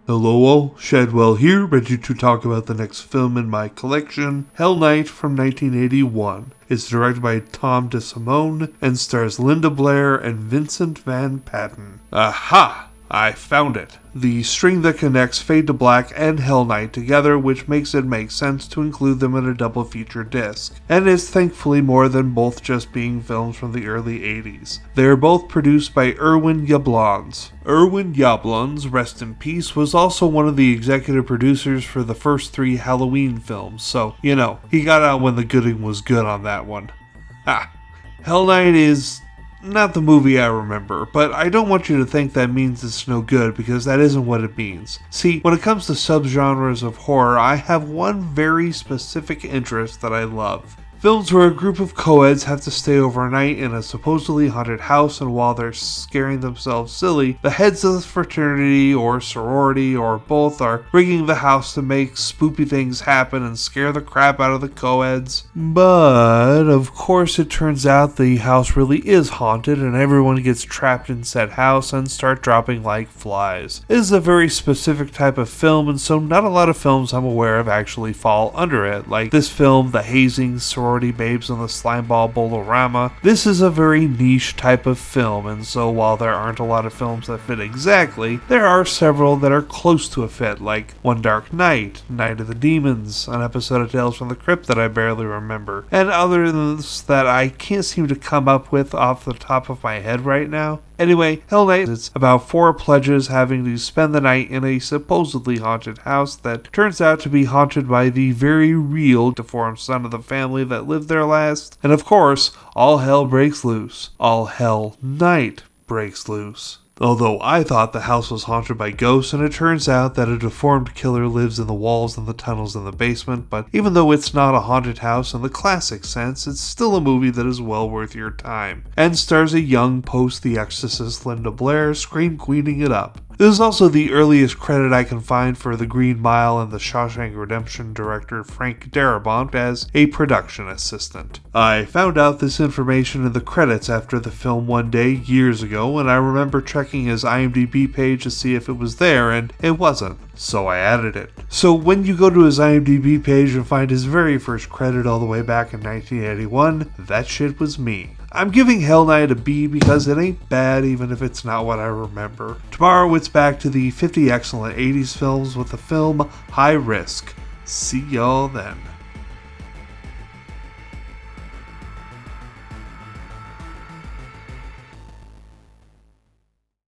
Hello all, Shadwell here, ready to talk about the next film in my collection, Hell Night from 1981. It's directed by Tom DeSimone and stars Linda Blair and Vincent Van Patten. Aha! I found it. The string that connects Fade to Black and Hell Night together, which makes it make sense to include them in a double feature disc, and is thankfully more than both just being films from the early 80s. They are both produced by Irwin Yablans. Irwin Yablans, rest in peace, was also one of the executive producers for the first 3 Halloween films, so, he got out when the gooding was good on that one. Hell Night is not the movie I remember, but I don't want you to think that means it's no good, because that isn't what it means. See, when it comes to subgenres of horror, I have one very specific interest that I love. Films where a group of co-eds have to stay overnight in a supposedly haunted house, and while they're scaring themselves silly, the heads of the fraternity or sorority or both are rigging the house to make spoopy things happen and scare the crap out of the co-eds. But, of course, it turns out the house really is haunted and everyone gets trapped in said house and start dropping like flies. It is a very specific type of film, and so not a lot of films I'm aware of actually fall under it, like this film, The Hazing, Sorority Babes on the Slimeball Bolorama. This is a very niche type of film, and so while there aren't a lot of films that fit exactly, there are several that are close to a fit, like One Dark Night, Night of the Demons, an episode of Tales from the Crypt that I barely remember, and others that I can't seem to come up with off the top of my head right now. Anyway, Hell Night is about 4 pledges having to spend the night in a supposedly haunted house that turns out to be haunted by the very real deformed son of the family that lived there last. And of course, all hell breaks loose. All Hell Night breaks loose. Although I thought the house was haunted by ghosts, and it turns out that a deformed killer lives in the walls and the tunnels in the basement, but even though it's not a haunted house in the classic sense, it's still a movie that is well worth your time, and stars a young post-The Exorcist Linda Blair scream queening it up. This is also the earliest credit I can find for The Green Mile and The Shawshank Redemption director Frank Darabont as a production assistant. I found out this information in the credits after the film one day years ago, and I remember checking his IMDb page to see if it was there, and it wasn't, so I added it. So when you go to his IMDb page and find his very first credit all the way back in 1981, that shit was me. I'm giving Hell Night a B because it ain't bad even if it's not what I remember. Tomorrow it's back to the 50 excellent 80s films with the film High Risk. See y'all then.